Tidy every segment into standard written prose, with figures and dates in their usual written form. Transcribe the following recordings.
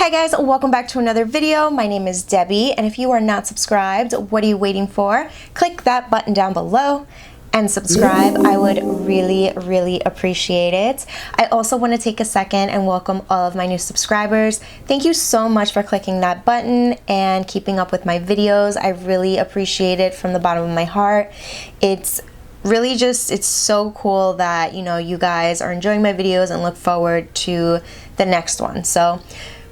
Hi guys, welcome back to another video. My name is Debbie, and if you are not subscribed, what are you waiting for? Click that button down below and subscribe. I would really appreciate it. I also want to take a second and welcome all of my new subscribers. Thank you so much for clicking that button and keeping up with my videos. I really appreciate it from the bottom of my heart. It's really just, it's so cool that, you guys are enjoying my videos and look forward to the next one. So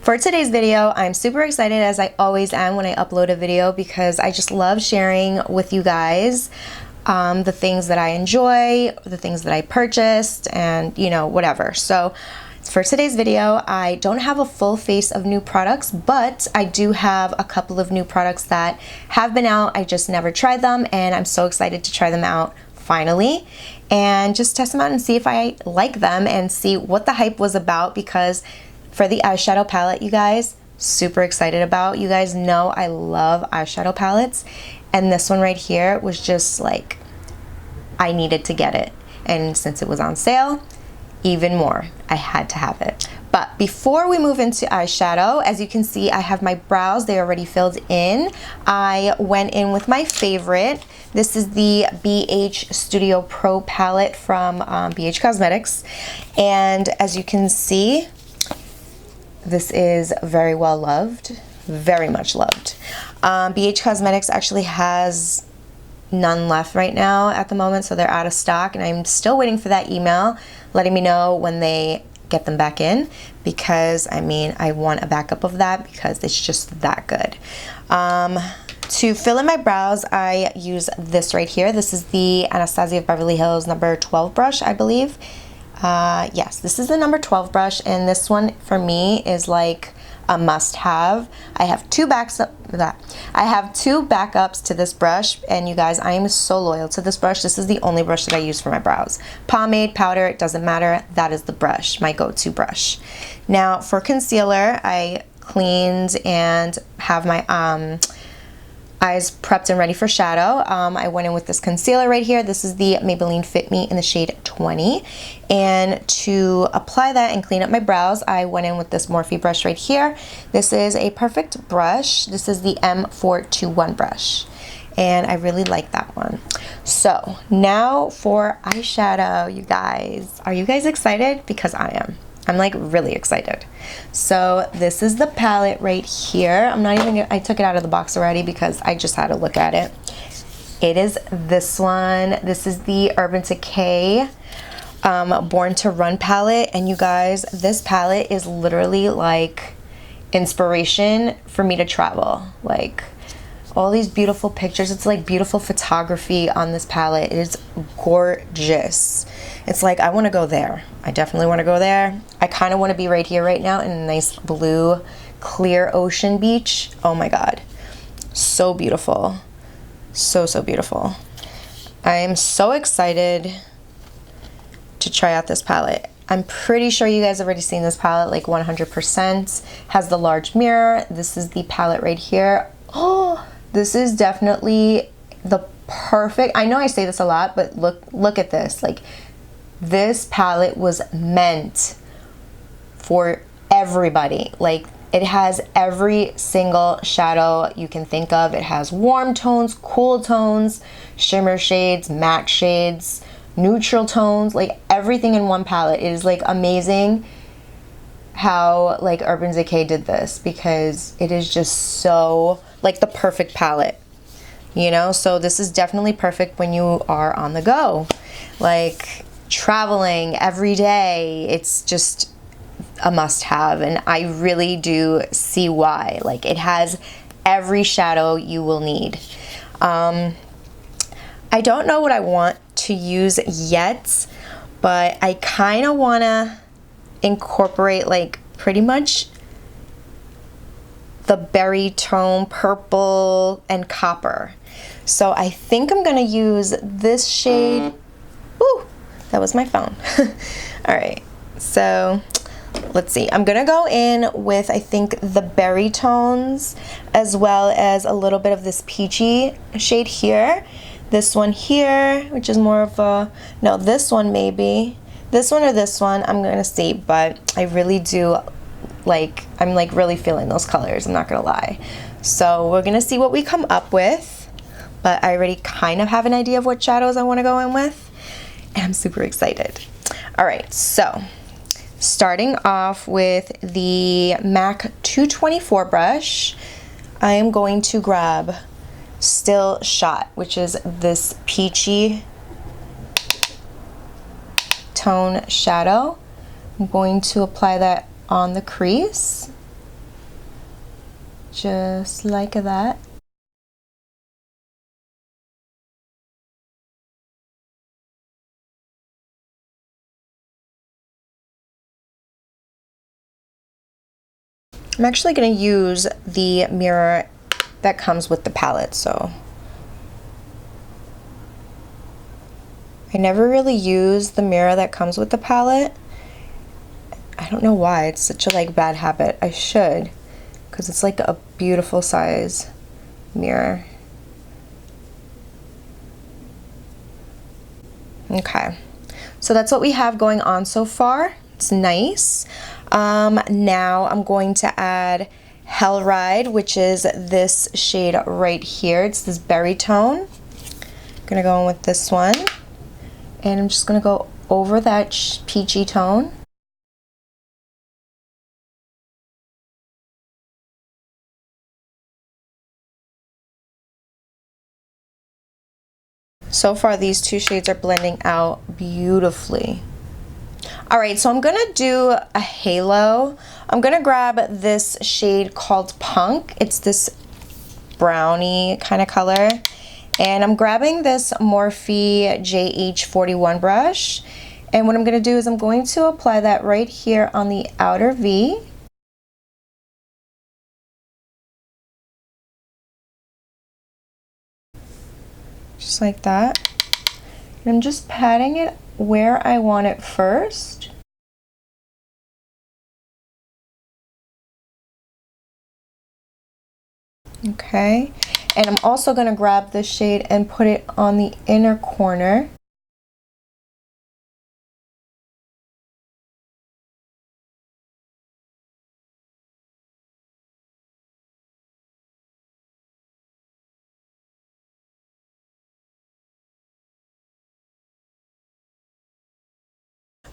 for today's video, I'm super excited, as I always am when I upload a video, because I just love sharing with you guys the things that I enjoy, the things that I purchased, and whatever. So for today's video, I don't have a full face of new products, but I do have a couple of new products that have been out. I just never tried them, and I'm so excited to try them out finally and just test them out and see if I like them and see what the hype was about, because for the eyeshadow palette, you guys, super excited about. You guys know I love eyeshadow palettes, and this one right here was just like, I needed to get it, and since it was on sale, even more, I had to have it. But before we move into eyeshadow, as you can see, I have my brows. They already filled in. I went in with my favorite. This is the BH Studio Pro palette from BH Cosmetics, and as you can see, this is very well loved, very much loved. BH Cosmetics actually has none left right now at the moment, so they're out of stock, and I'm still waiting for that email letting me know when they get them back in, because I want a backup of that because it's just that good. To fill in my brows, I use this right here. This is the Anastasia of Beverly Hills number 12 brush, I believe. Yes, this is the number 12 brush, and this one for me is like a must-have. I have two backups to this brush, and you guys, I am so loyal to this brush. This is the only brush that I use for my brows. Pomade, powder, it doesn't matter. That is the brush, my go-to brush. Now for concealer, I cleaned and have my eyes prepped and ready for shadow. I went in with this concealer right here. This is the Maybelline Fit Me in the shade 20. And to apply that and clean up my brows, I went in with this Morphe brush right here. This is a perfect brush. This is the M421 brush, and I really like that one. So now for eyeshadow, you guys. Are you guys excited? Because I am. I'm like really excited. So this is the palette right here. I took it out of the box already because I just had to look at it. It is this one. This is the Urban Decay Born to Run palette, and you guys, this palette is literally like inspiration for me to travel. Like all these beautiful pictures, it's like beautiful photography on this palette. It is gorgeous. It's like, I want to go there. I definitely want to go there. I kind of want to be right here right now in a nice blue clear ocean beach. Oh my god, so beautiful, so beautiful. I am so excited to try out this palette. I'm pretty sure you guys have already seen this palette, like 100%. Has the large mirror. This is the palette right here. Oh, this is definitely the perfect, I know I say this a lot, but look at this. Like, this palette was meant for everybody. Like, it has every single shadow you can think of. It has warm tones, cool tones, shimmer shades, matte shades, neutral tones, like everything in one palette. It is like amazing how like Urban Decay did this, because it is just so like the perfect palette, so this is definitely perfect when you are on the go, like traveling every day. It's just a must-have, and I really do see why. Like, it has every shadow you will need. I don't know what I want to use yet, but I kind of want to incorporate like pretty much the berry tone, purple, and copper. So I think I'm gonna use this shade. Ooh, that was my phone. All right, so let's see. I'm gonna go in with, I think, the berry tones, as well as a little bit of this peachy shade here. This one here, which is more of a, no, this one maybe. This one or this one, I'm gonna see, but I really do like, I'm like really feeling those colors, I'm not gonna lie. So we're gonna see what we come up with, but I already kind of have an idea of what shadows I wanna go in with, and I'm super excited. All right, so starting off with the MAC 224 brush, I am going to grab Still Shot, which is this peachy tone shadow. I'm going to apply that on the crease, just like that. I'm actually going to use the mirror that comes with the palette, so I never really use the mirror that comes with the palette. I don't know why, it's such a like bad habit. I should, because it's like a beautiful size mirror. Okay, so that's what we have going on so far. It's nice. Now I'm going to add Hell Ride, which is this shade right here. It's this berry tone. I'm gonna go in with this one, and I'm just gonna go over that peachy tone. So far, these two shades are blending out beautifully. All right, so I'm gonna do a halo. I'm gonna grab this shade called Punk. It's this brownie kind of color. And I'm grabbing this Morphe JH41 brush. And what I'm gonna do is I'm going to apply that right here on the outer V. Just like that. And I'm just patting it where I want it first. Okay, and I'm also going to grab this shade and put it on the inner corner.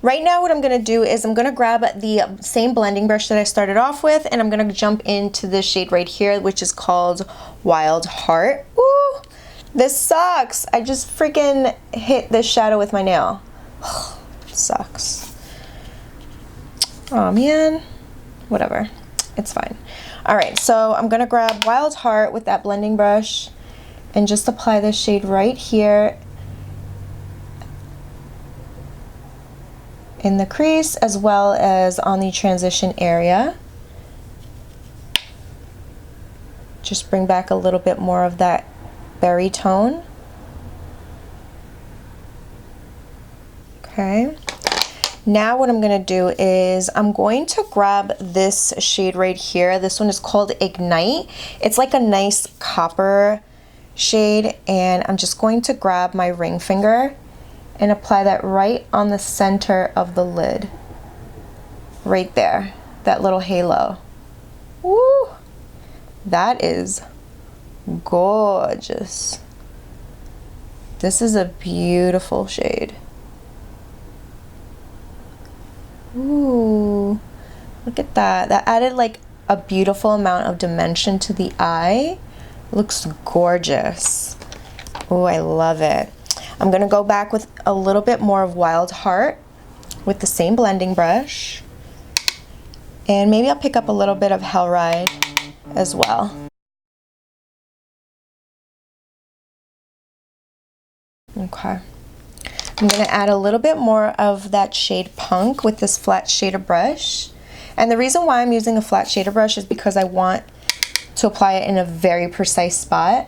Right now what I'm going to do is I'm going to grab the same blending brush that I started off with, and I'm going to jump into this shade right here, which is called Wild Heart. Ooh, this sucks. I just freaking hit this shadow with my nail. Sucks. Oh man, whatever, it's fine. All right, so I'm going to grab Wild Heart with that blending brush and just apply this shade right here in the crease as well as on the transition area. Just bring back a little bit more of that berry tone. Okay. Now what I'm going to do is I'm going to grab this shade right here. This one is called Ignite. It's like a nice copper shade, and I'm just going to grab my ring finger and apply that right on the center of the lid. Right there, that little halo. Woo! That is gorgeous. This is a beautiful shade. Ooh, look at that. That added like a beautiful amount of dimension to the eye. Looks gorgeous. Oh, I love it. I'm gonna go back with a little bit more of Wild Heart with the same blending brush. And maybe I'll pick up a little bit of Hell Ride as well. Okay. I'm gonna add a little bit more of that shade Punk with this flat shader brush. And the reason why I'm using a flat shader brush is because I want to apply it in a very precise spot.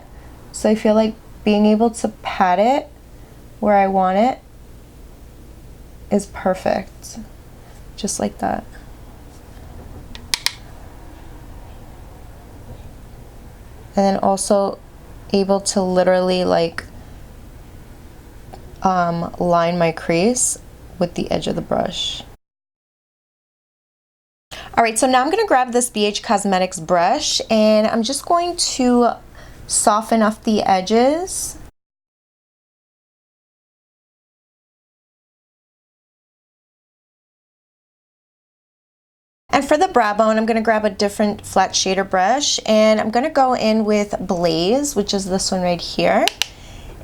So I feel like being able to pat it where I want it is perfect. Just like that. And then also able to literally like line my crease with the edge of the brush. All right, so now I'm gonna grab this BH Cosmetics brush and I'm just going to soften up the edges. And for the brow bone, I'm gonna grab a different flat shader brush and I'm gonna go in with Blaze, which is this one right here.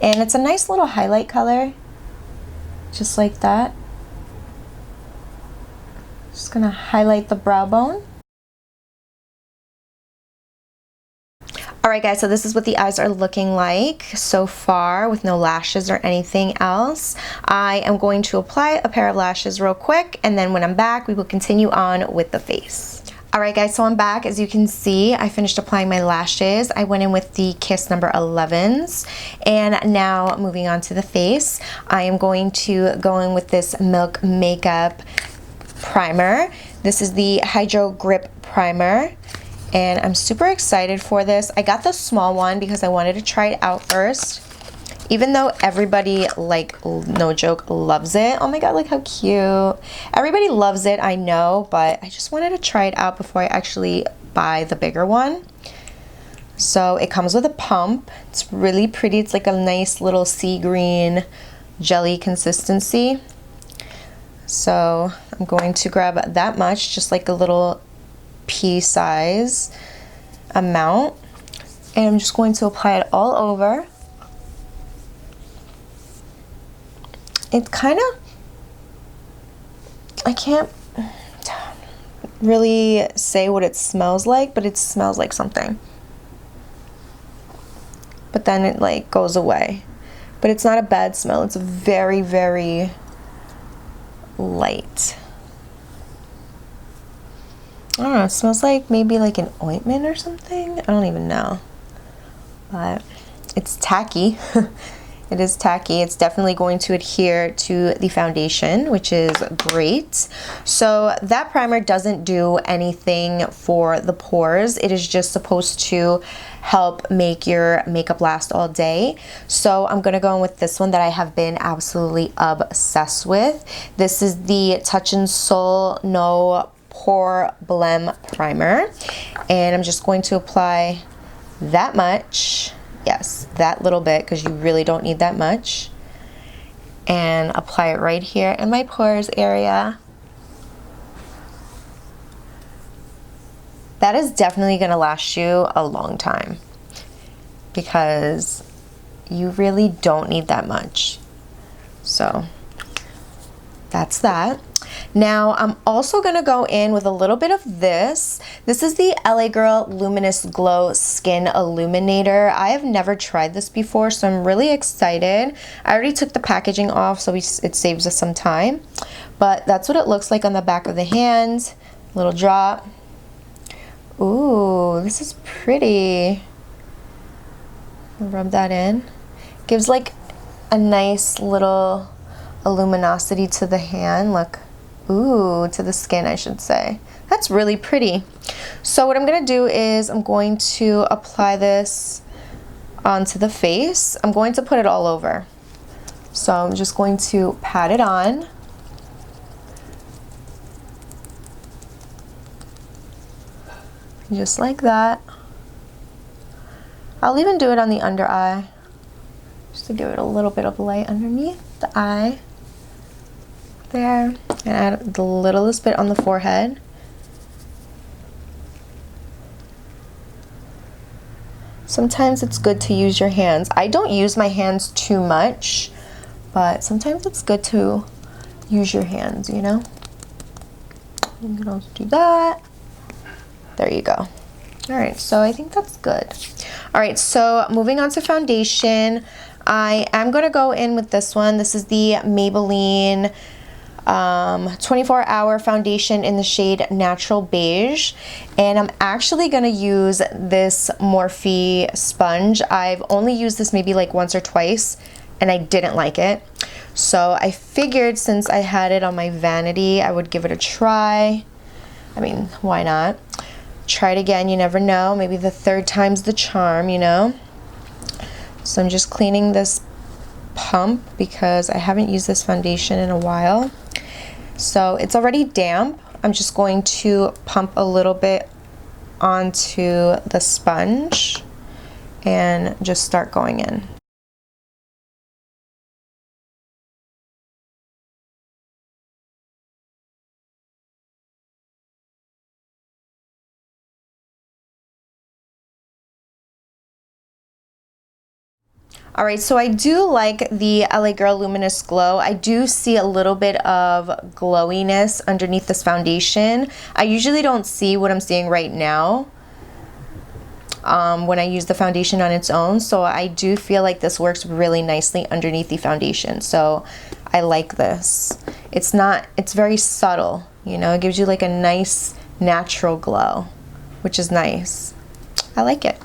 And it's a nice little highlight color, just like that. Just gonna highlight the brow bone. All right guys, so this is what the eyes are looking like so far with no lashes or anything else. I am going to apply a pair of lashes real quick, and then when I'm back, we will continue on with the face. All right guys, so I'm back. As you can see, I finished applying my lashes. I went in with the Kiss number 11s, and now moving on to the face, I am going to go in with this Milk Makeup primer. This is the Hydro Grip Primer. And I'm super excited for this. I got the small one because I wanted to try it out first. Even though everybody, like, no joke, loves it. Oh my god, look how cute. Everybody loves it, I know, but I just wanted to try it out before I actually buy the bigger one. So it comes with a pump. It's really pretty. It's like a nice little sea green jelly consistency. So I'm going to grab that much, just like a little pea size amount, and I'm just going to apply it all over. It's kind of, I can't really say what it smells like, but it smells like something, but then it like goes away. But it's not a bad smell. It's very, very light. I don't know, it smells like maybe like an ointment or something. I don't even know. But it's tacky. It is tacky. It's definitely going to adhere to the foundation, which is great. So that primer doesn't do anything for the pores. It is just supposed to help make your makeup last all day. So I'm gonna go in with this one that I have been absolutely obsessed with. This is the Touch in Sol No Pore Blem Primer, and I'm just going to apply that much. Yes, that little bit, because you really don't need that much, and apply it right here in my pores area. That is definitely going to last you a long time because you really don't need that much. So that's that. Now I'm also gonna go in with a little bit of this. This is the LA Girl Luminous Glow Skin Illuminator. I have never tried this before, so I'm really excited. I already took the packaging off, so it saves us some time. But that's what it looks like on the back of the hand. Little drop. Ooh, this is pretty. Rub that in. Gives like a nice little luminosity to the hand. Look. Ooh, to the skin, I should say. That's really pretty. So what I'm gonna do is I'm going to apply this onto the face. I'm going to put it all over. So I'm just going to pat it on. Just like that. I'll even do it on the under eye, just to give it a little bit of light underneath the eye. There, and add the littlest bit on the forehead. Sometimes it's good to use your hands. I don't use my hands too much, but sometimes it's good to use your hands, you know? I'm gonna do that. There you go. All right, so I think that's good. All right, so moving on to foundation, I am gonna go in with this one. This is the Maybelline 24-hour foundation in the shade Natural Beige, and I'm actually gonna use this Morphe sponge. I've only used this maybe like once or twice and I didn't like it, so I figured since I had it on my vanity I would give it a try. I mean, why not? Try it again, you never know, maybe the third time's the charm, you know? So I'm just cleaning this pump because I haven't used this foundation in a while. So it's already damp. I'm just going to pump a little bit onto the sponge and just start going in. All right, so I do like the LA Girl Luminous Glow. I do see a little bit of glowiness underneath this foundation. I usually don't see what I'm seeing right now when I use the foundation on its own, so I do feel like this works really nicely underneath the foundation. So I like this. It's very subtle, you know, it gives you like a nice natural glow, which is nice. I like it.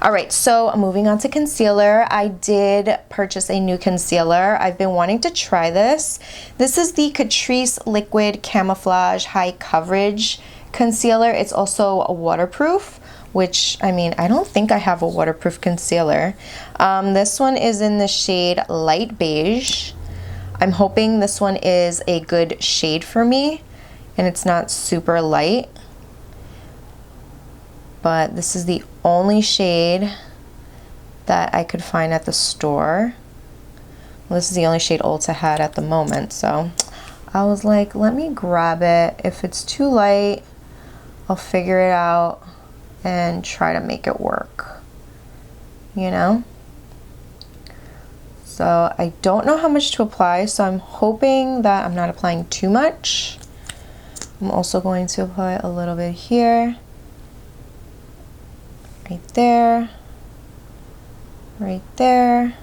All right, so moving on to concealer. I did purchase a new concealer. I've been wanting to try this. This is the Catrice Liquid Camouflage High Coverage Concealer. It's also waterproof, which, I mean, I don't think I have a waterproof concealer. This one is in the shade Light Beige. I'm hoping this one is a good shade for me and it's not super light. But this is the only shade that I could find at the store. Well, this is the only shade Ulta had at the moment, so I was like, let me grab it. If it's too light, I'll figure it out and try to make it work, you know? So I don't know how much to apply, so I'm hoping that I'm not applying too much. I'm also going to apply a little bit here. Right there, right there,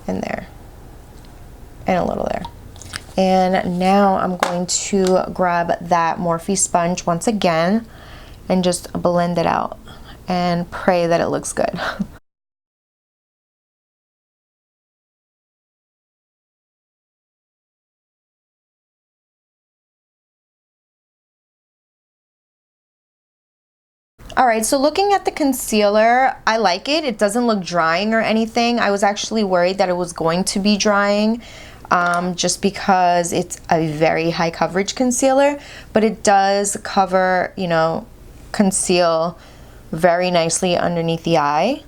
and there, and a little there. And now I'm going to grab that Morphe sponge once again and just blend it out and pray that it looks good. All right, so looking at the concealer, I like it. It doesn't look drying or anything. I was actually worried that it was going to be drying just because it's a very high coverage concealer, but it does cover, you know, conceal very nicely underneath the eye.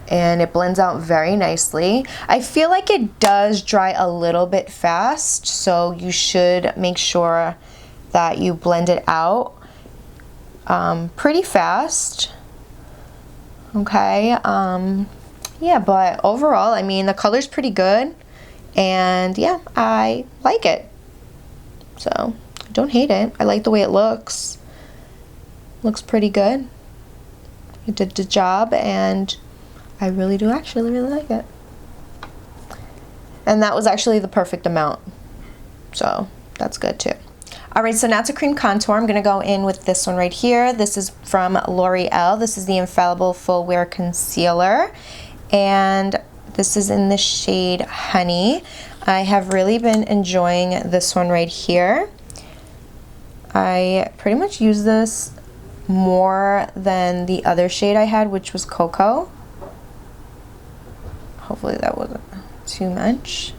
And it blends out very nicely. I feel like it does dry a little bit fast, so you should make sure that you blend it out pretty fast. Okay, yeah, but overall, I mean, the color's pretty good, and yeah, I like it. So, I don't hate it. I like the way it looks. Looks pretty good. It did the job, and I really do actually really like it. And that was actually the perfect amount. So, that's good too. All right, so now to cream contour, I'm gonna go in with this one right here. This is from L'Oreal. This is the Infallible Full Wear Concealer. And this is in the shade Honey. I have really been enjoying this one right here. I pretty much use this more than the other shade I had, which was Cocoa. Hopefully that wasn't too much.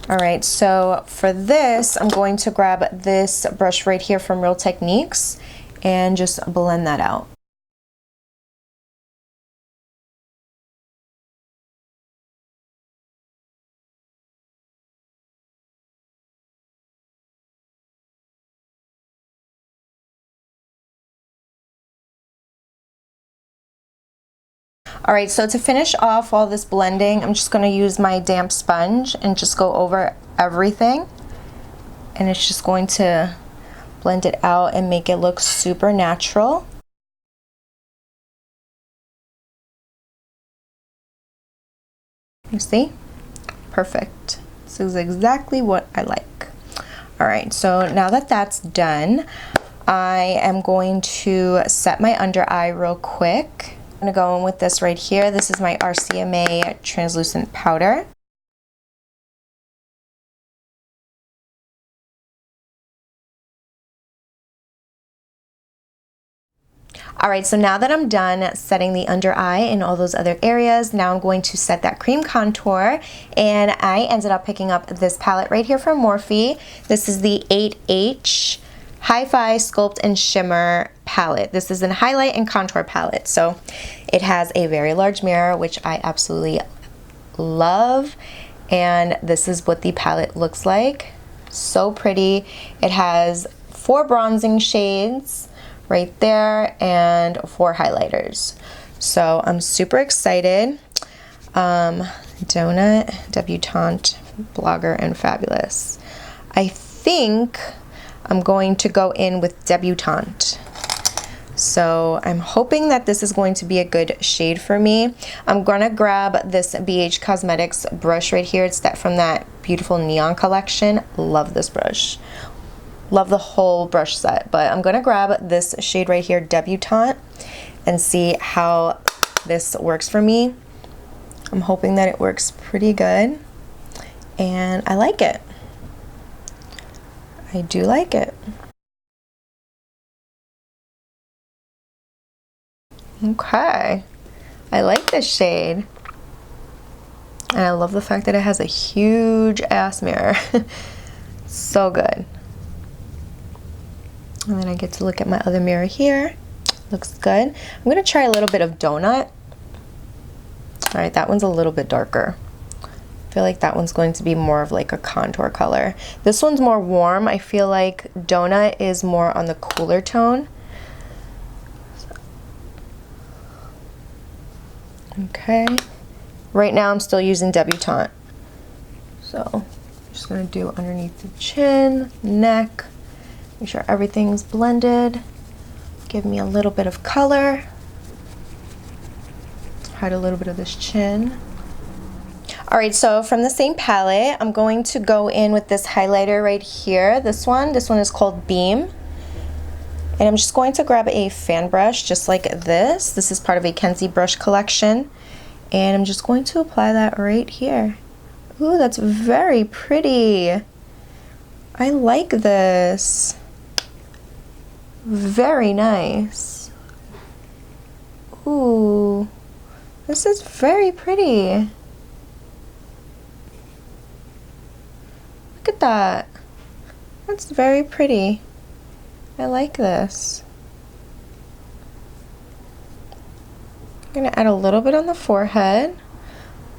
All right, so for this, I'm going to grab this brush right here from Real Techniques and just blend that out. All right, so to finish off all this blending, I'm just gonna use my damp sponge and just go over everything. And it's just going to blend it out and make it look super natural. You see? Perfect. This is exactly what I like. All right, so now that that's done, I am going to set my under eye real quick. I'm gonna go in with this right here. This is my RCMA translucent powder. All right, so now that I'm done setting the under eye and all those other areas, now I'm going to set that cream contour, and I ended up picking up this palette right here from Morphe. This is the 8H Hi-Fi Sculpt and Shimmer palette. This is a highlight and contour palette, so it has a very large mirror, which I absolutely love, and this is what the palette looks like. So pretty. It has 4 bronzing shades right there and 4 highlighters. So I'm super excited. Donut, Debutante, Blogger, and Fabulous. I think I'm going to go in with Debutante. So I'm hoping that this is going to be a good shade for me. I'm gonna grab this BH Cosmetics brush right here. It's that from that beautiful neon collection. Love this brush. Love the whole brush set, but I'm gonna grab this shade right here, Debutante, and see how this works for me. I'm hoping that it works pretty good, and I like it. I do like it. Okay, I like this shade, and I love the fact that it has a huge ass mirror. So good. And then I get to look at my other mirror here. Looks good. I'm gonna try a little bit of Donut. All right, that one's a little bit darker. I feel like that one's going to be more of like a contour color. This one's more warm. I feel like Donut is more on the cooler tone. Okay. Right now I'm still using Debutante. So I'm just gonna do underneath the chin, neck, make sure everything's blended. Give me a little bit of color. Hide a little bit of this chin. All right, so from the same palette, I'm going to go in with this highlighter right here. This one is called Beam. And I'm just going to grab a fan brush just like this. This is part of a Kenzie brush collection. And I'm just going to apply that right here. Ooh, that's very pretty. I like this. Very nice. Ooh, this is very pretty. Look at that. That's very pretty. I like this. I'm gonna add a little bit on the forehead,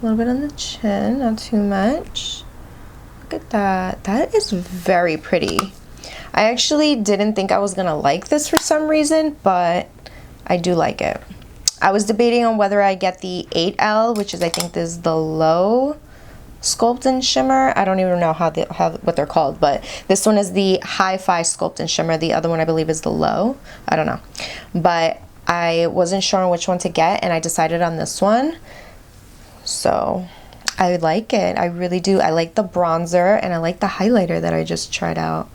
a little bit on the chin, not too much. Look at that. That is very pretty. I actually didn't think I was gonna like this for some reason, but I do like it. I was debating on whether I get the 8L, which is I think this is the low Sculpt and Shimmer. I don't even know what they're called, but this one is the Hi-Fi Sculpt and Shimmer. The other one I believe is the low. I don't know, but I wasn't sure on which one to get, and I decided on this one. So I like it. I really do. I like the bronzer, and I like the highlighter that I just tried out.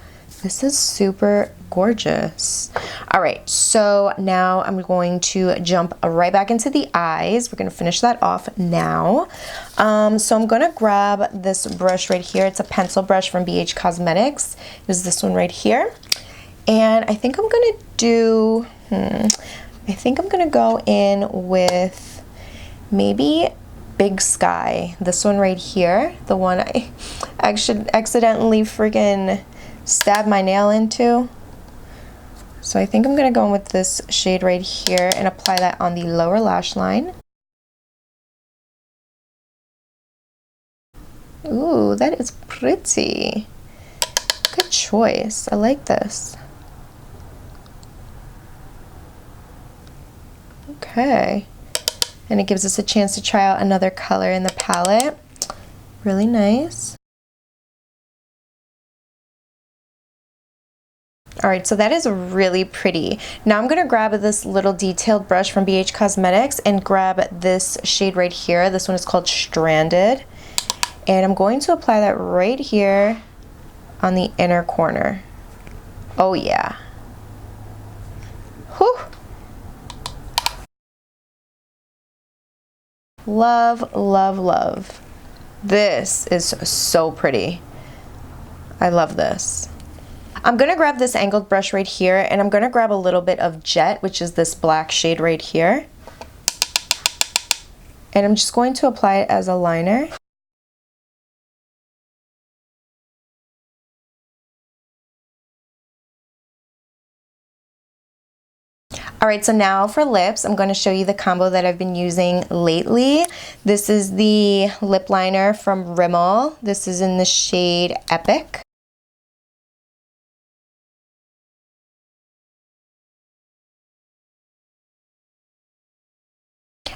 This is super gorgeous. All right, so now I'm going to jump right back into the eyes. We're gonna finish that off now. So I'm gonna grab this brush right here. It's a pencil brush from BH Cosmetics. There's this one right here. And I think I'm gonna do, I think I'm gonna go in with maybe Big Sky. This one right here, the one I actually accidentally freaking stab my nail into. So I think I'm gonna go in with this shade right here and apply that on the lower lash line. Ooh, that is pretty. Good choice. I like this. Okay. And it gives us a chance to try out another color in the palette. Really nice. All right, so that is really pretty. Now I'm gonna grab this little detailed brush from BH Cosmetics and grab this shade right here. This one is called Stranded. And I'm going to apply that right here on the inner corner. Oh yeah. Whew. Love, love, love. This is so pretty. I love this. I'm gonna grab this angled brush right here, and I'm gonna grab a little bit of Jet, which is this black shade right here. And I'm just going to apply it as a liner. Alright, so now for lips, I'm going to show you the combo that I've been using lately. This is the lip liner from Rimmel. This is in the shade Epic.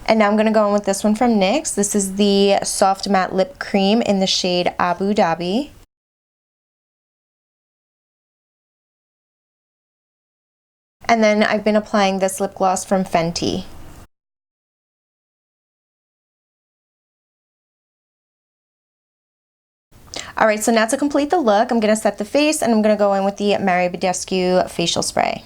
And now I'm going to go in with this one from NYX. This is the Soft Matte Lip Cream in the shade Abu Dhabi. And then I've been applying this lip gloss from Fenty. Alright, so now to complete the look, I'm going to set the face, and I'm going to go in with the Mary Badescu facial spray.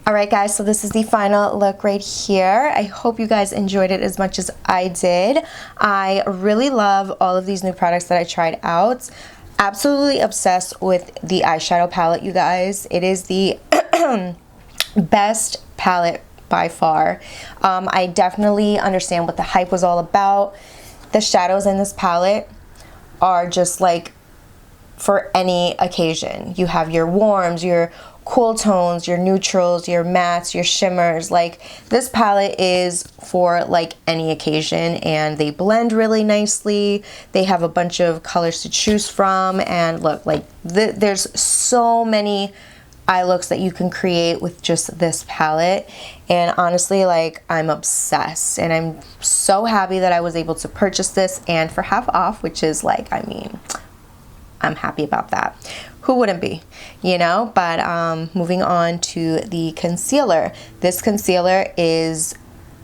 Alright guys, so this is the final look right here. I hope you guys enjoyed it as much as I did. I really love all of these new products that I tried out. Absolutely obsessed with the eyeshadow palette, you guys. It is the best palette by far. I definitely understand what the hype was all about. The shadows in this palette are just like for any occasion. You have your warms, your cool tones, your neutrals, your mattes, your shimmers. Like, this palette is for like any occasion, and they blend really nicely. They have a bunch of colors to choose from, and look, like there's so many eye looks that you can create with just this palette. And honestly, like, I'm obsessed, and I'm so happy that I was able to purchase this, and for half off, which is like, I mean, I'm happy about that. Who wouldn't be, you know? But moving on to the concealer. This concealer is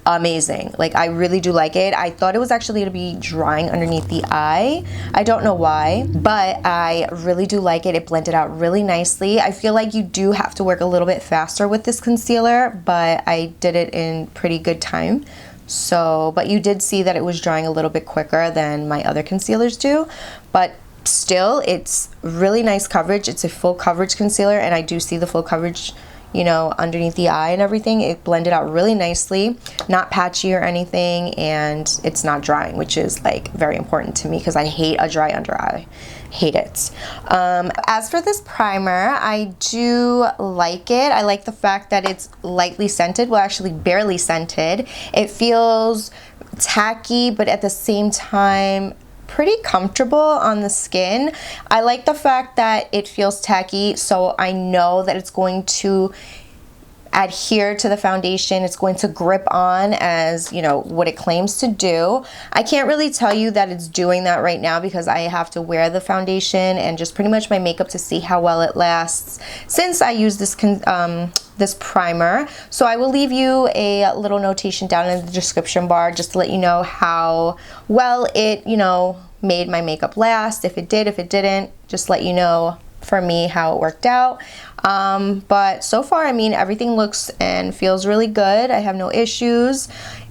amazing. Like, I really do like it. I thought it was actually gonna be drying underneath the eye. I don't know why, but I really do like it. It blended out really nicely. I feel like you do have to work a little bit faster with this concealer, but I did it in pretty good time. So, but you did see that it was drying a little bit quicker than my other concealers do, but still, it's really nice coverage. It's a full coverage concealer, and I do see the full coverage, you know, underneath the eye and everything. It blended out really nicely, not patchy or anything, and it's not drying, which is like very important to me because I hate a dry under eye. Hate it. As for this primer, I do like it. I like the fact that it's lightly scented, well, actually barely scented. It feels tacky, but at the same time pretty comfortable on the skin. I like the fact that it feels tacky, so I know that it's going to adhere to the foundation. It's going to grip on, as you know, what it claims to do. I can't really tell you that it's doing that right now because I have to wear the foundation and just pretty much my makeup to see how well it lasts since I use this this primer. So I will leave you a little notation down in the description bar just to let you know how well it, you know, made my makeup last. If it did, if it didn't, just let you know for me how it worked out. But so far, I mean, everything looks and feels really good. I have no issues.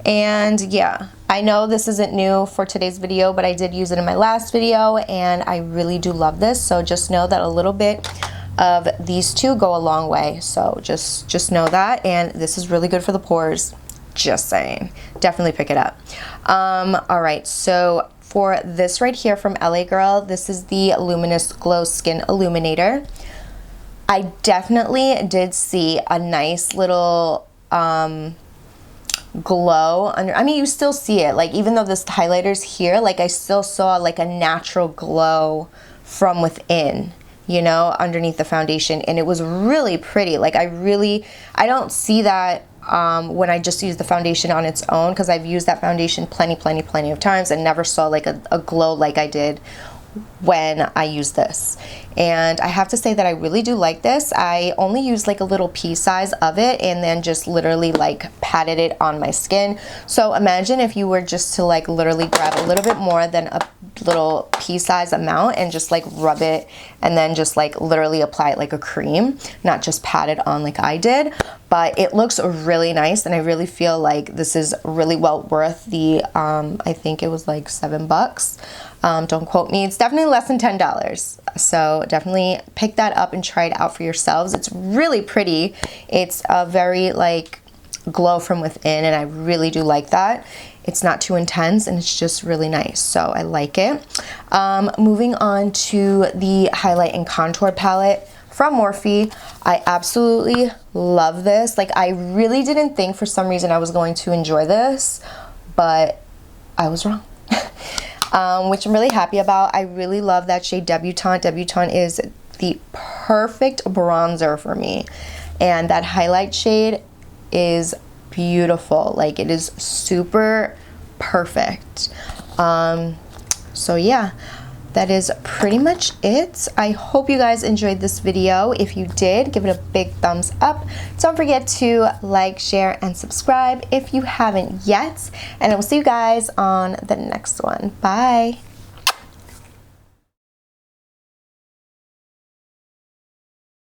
And yeah, I know this isn't new for today's video, but I did use it in my last video, and I really do love this. So just know that a little bit of these two go a long way. So just know that. And this is really good for the pores. Just saying. Definitely pick it up. All right, so for this right here from LA Girl, this is the Luminous Glow Skin Illuminator. I definitely did see a nice little glow under. I mean, you still see it, like, even though this highlighter's here, like, I still saw like a natural glow from within, you know, underneath the foundation, and it was really pretty. Like, I don't see that when I just use the foundation on its own, because I've used that foundation plenty of times and never saw like a glow like I did when I use this. And I have to say that I really do like this. I only used like a little pea size of it and then just literally like patted it on my skin. So imagine if you were just to like literally grab a little bit more than a little pea size amount and just like rub it and then just like literally apply it like a cream, not just pat it on like I did. But it looks really nice, and I really feel like this is really well worth the I think it was like $7. Don't quote me. It's definitely less than $10. So definitely pick that up and try it out for yourselves. It's really pretty. It's a very like glow from within, and I really do like that. It's not too intense, and it's just really nice, so I like it. Moving on to the highlight and contour palette from Morphe. I absolutely love this. Like, I really didn't think for some reason I was going to enjoy this, but I was wrong. Which I'm really happy about. I really love that shade Debutante. Debutante is the perfect bronzer for me, and that highlight shade is beautiful. Like, it is super perfect. So yeah, that is pretty much it. I hope you guys enjoyed this video. If you did, give it a big thumbs up. Don't forget to like, share, and subscribe if you haven't yet. And I will see you guys on the next one. Bye.